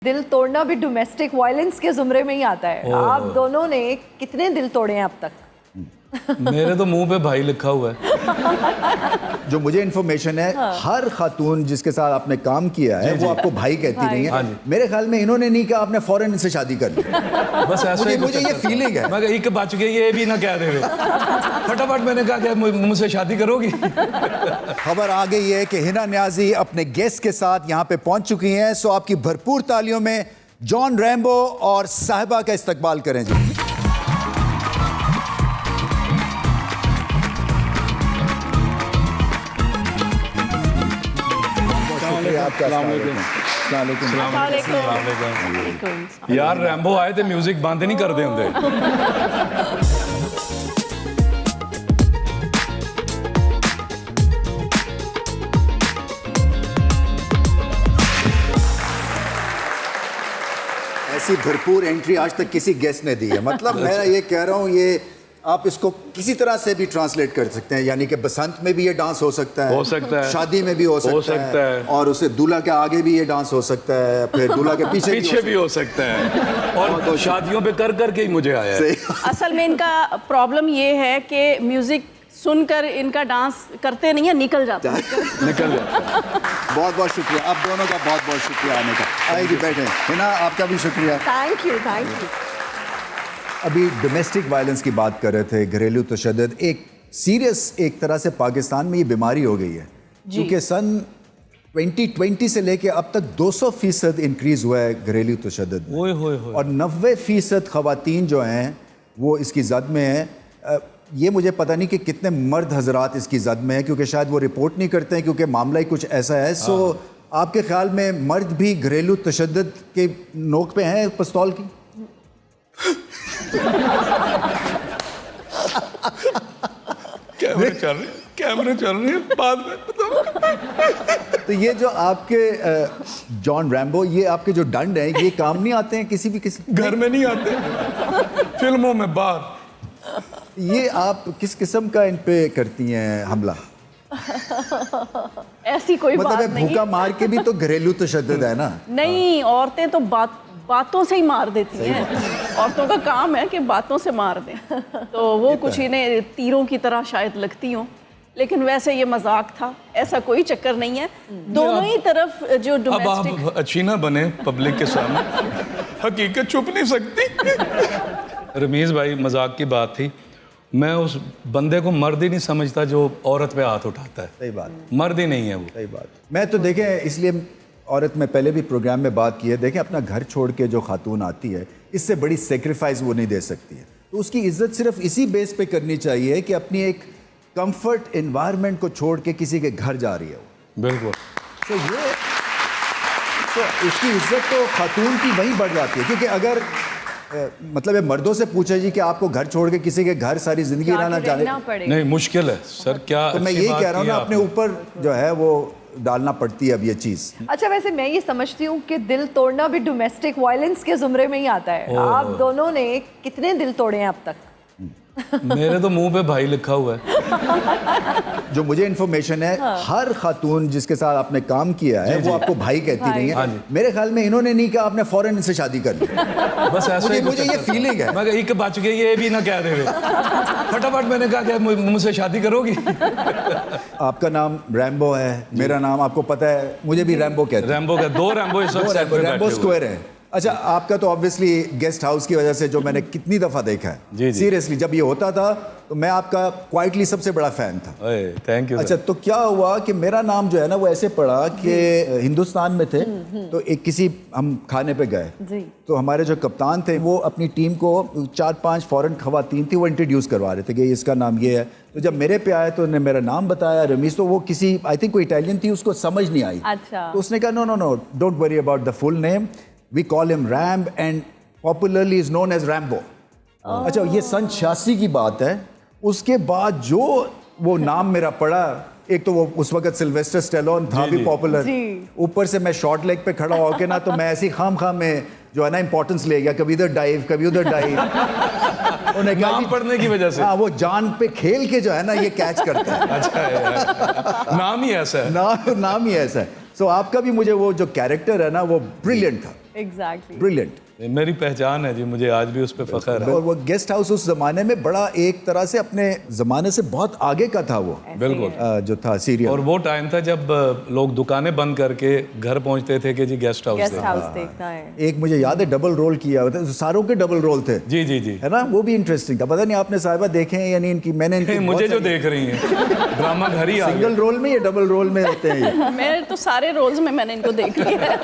दिल तोड़ना भी डोमेस्टिक वायलेंस के जुमरे में ही आता है। आप दोनों ने कितने दिल तोड़े हैं अब तक? मेरे तो मुंह पे भाई लिखा हुआ है। जो मुझे इन्फॉर्मेशन है, हर खातून जिसके साथ आपने काम किया है वो आपको भाई कहती रही है। मेरे ख्याल में इन्होंने नहीं कहा आपने फौरन इनसे शादी कर ली। बस ऐसे मुझे ये फीलिंग है। मैं एक बच गई, ये भी ना कह रहे फटाफट मैंने कहा कि मुझसे शादी करोगी। खबर आ गई है कि हिना न्याजी अपने गेस्ट के साथ यहाँ पे पहुंच चुकी हैं। सो आपकी भरपूर तालियों में जॉन रैम्बो और साहिबा का इस्तकबाल करें जी। यार रैम्बो आए थे म्यूजिक बंद नहीं कर दे होंगे। ऐसी भरपूर एंट्री आज तक किसी गेस्ट ने दी है। मतलब मैं ये कह रहा हूँ, ये आप इसको किसी तरह से भी ट्रांसलेट कर सकते हैं, यानी कि बसंत में भी ये डांस हो सकता है, शादी में भी हो सकता है, और उसे दूल्हा के आगे भी ये डांस हो सकता है, फिर दूल्हा के पीछे भी हो सकता है। और तो शादियों पे कर करके ही मुझे आया है। असल में इनका प्रॉब्लम ये है कि म्यूजिक सुनकर इनका डांस करते नहीं है, निकल जाता है। बहुत बहुत शुक्रिया आप दोनों का, बहुत बहुत शुक्रिया आने का। आइए बैठे। हिना आपका भी शुक्रिया। Thank you thank you. अभी डोमेस्टिक वायलेंस की बात कर रहे थे, घरेलू तशद्दुद एक सीरियस, एक तरह से पाकिस्तान में ये बीमारी हो गई है, क्योंकि सन 2020 से लेके अब तक 200% इंक्रीज हुआ है घरेलू तशद्दुद, और 90% खवातीन जो हैं वो इसकी जद में हैं। ये मुझे पता नहीं कि कितने मर्द हजरात इसकी जद में हैं, क्योंकि शायद वो रिपोर्ट नहीं करते हैं, क्योंकि मामला ही कुछ ऐसा है। सो आपके ख्याल में मर्द भी घरेलू तशद्दुद के नोक पे हैं पिस्तौल की? कैमरे चल रहे हैं बाद में। तो ये जो आपके जॉन रैम्बो, ये आपके जो डंड हैं, ये काम नहीं आते हैं किसी घर में नहीं आते, फिल्मों में बाहर। ये आप किस किस्म का इन पे करती हैं हमला? ऐसी कोई मतलब बात नहीं। भूखा मार के भी तो घरेलू तशद्दुद है ना। नहीं, औरतें तो बातों से ही मार देती हैं। औरतों का काम है कि बातों से मार दें, तो वो कुछ इन्हें तीरों की तरह शायद लगती हों, लेकिन वैसे ये मजाक था, ऐसा कोई चक्कर नहीं है। दोनों ही तरफ जो डोमेस्टिक। अब आप अच्छी ना बने पब्लिक के सामने, हकीकत छुप नहीं सकती। रमीज भाई, मजाक की बात थी। मैं उस बंदे को मर्द ही नहीं समझता जो औरत पे हाथ उठाता है। सही बात, मर्द ही नहीं है वो। सही बात। मैं तो देखें, इसलिए औरत में पहले भी प्रोग्राम में बात की है, देखें अपना घर छोड़ के जो खातून आती है, इससे बड़ी सेक्रीफाइस वो नहीं दे सकती है। तो उसकी इज्जत सिर्फ इसी बेस पे करनी चाहिए कि अपनी एक कंफर्ट एनवायरनमेंट को छोड़ के किसी के घर जा रही है वो। बिल्कुल। तो उसकी इज्जत तो खातून की वहीं बढ़ जाती है, क्योंकि अगर मतलब ये मर्दों से पूछे जी कि आपको घर छोड़ के किसी के घर सारी जिंदगी रहना जाने, नहीं मुश्किल है सर। क्या तो मैं यही कह रहा हूँ ना, अपने ऊपर जो है वो डालना पड़ती है अब ये चीज। अच्छा, वैसे मैं ये समझती हूँ कि दिल तोड़ना भी डोमेस्टिक वायलेंस के जुमरे में ही आता है। आप दोनों ने कितने दिल तोड़े हैं अब तक? मेरे तो मुंह पे भाई लिखा हुआ है। जो मुझे इन्फॉर्मेशन है, हर खातून जिसके साथ आपने काम किया है वो आपको भाई कहती रही है। मेरे ख्याल में इन्होंने नहीं कहा आपने फौरन इनसे शादी कर ली। बस ऐसे मुझे ये फीलिंग है। मैं एक बच गई, ये भी ना कह रहे फटाफट मैंने कहा कि मुझसे शादी करोगी। आपका नाम रैम्बो है, मेरा नाम आपको पता है, मुझे भी रैम्बो कहते हैं। रैम्बो का दो रैम्बो इस वक्त रैम्बो स्क्वायर है। अच्छा, आपका तो ऑब्वियसली गेस्ट हाउस की वजह से जो मैंने कितनी दफ़ा देखा है, सीरियसली जब ये होता था तो मैं आपका क्वाइटली सबसे बड़ा फैन था। Thank you. अच्छा, तो क्या हुआ कि मेरा नाम जो है ना वो ऐसे पड़ा कि हिंदुस्तान में थे, तो एक किसी हम खाने पे गए, तो हमारे जो कप्तान थे वो अपनी टीम को 4-5 फॉरेन खवातीन थी वो इंट्रोड्यूस करवा रहे थे कि इसका नाम ये है। तो जब मेरे पे आए तो उन्होंने मेरा नाम बताया रमीज, तो वो किसी आई थिंक कोई इटालियन थी, उसको समझ नहीं आई। अच्छा। तो उसने कहा no no no, don't worry about the full name, we call him Ramb and popularly is known as Rambo. अच्छा, ये सन 86 की बात है। उसके बाद जो वो नाम मेरा पड़ा, एक तो वो उस वक्त सिल्वेस्टर स्टेलोन था भी पॉपुलर, ऊपर से मैं शॉर्ट लेग पे खड़ा होके ना, तो मैं ऐसी खाम में जो है ना इंपॉर्टेंस ले गया, कभी इधर डाइव कभी उधर डाइव। उन्हें नाम पढ़ने की वजह से। हाँ, वो जान पे खेल के जो है ना ये कैच करता है। अच्छा, नाम ही ऐसा है। नाम ही ऐसा है। सो आपका भी मुझे वो जो कैरेक्टर है ना वो ब्रिलियंट था। एग्जैक्टली। ब्रिलियंट। मेरी पहचान है जी, मुझे आज भी उस पर फख्र है। और वो गेस्ट हाउस उस जमाने में बड़ा एक तरह से अपने जमाने से बहुत आगे का था वो, बिल्कुल। जो था सीरियल। और वो टाइम था जब लोग दुकानें बंद करके घर पहुंचते थे कि जी गेस्ट हाउस गेस्ट है। हाउस देखना है। एक मुझे याद है डबल रोल किया हुआ था, सारों के डबल रोल थे, जी जी जी। है ना, वो भी इंटरेस्टिंग था। पता नहीं आपने साहिबा देखे हैं यानी इनकी, मैंने इनकी मुझे जो देख रही हैं ड्रामा घर ही आ गया। सिंगल रोल में या डबल रोल में होते हैं ये? मैं तो सारे रोल्स में मैंने इनको देख लिया है।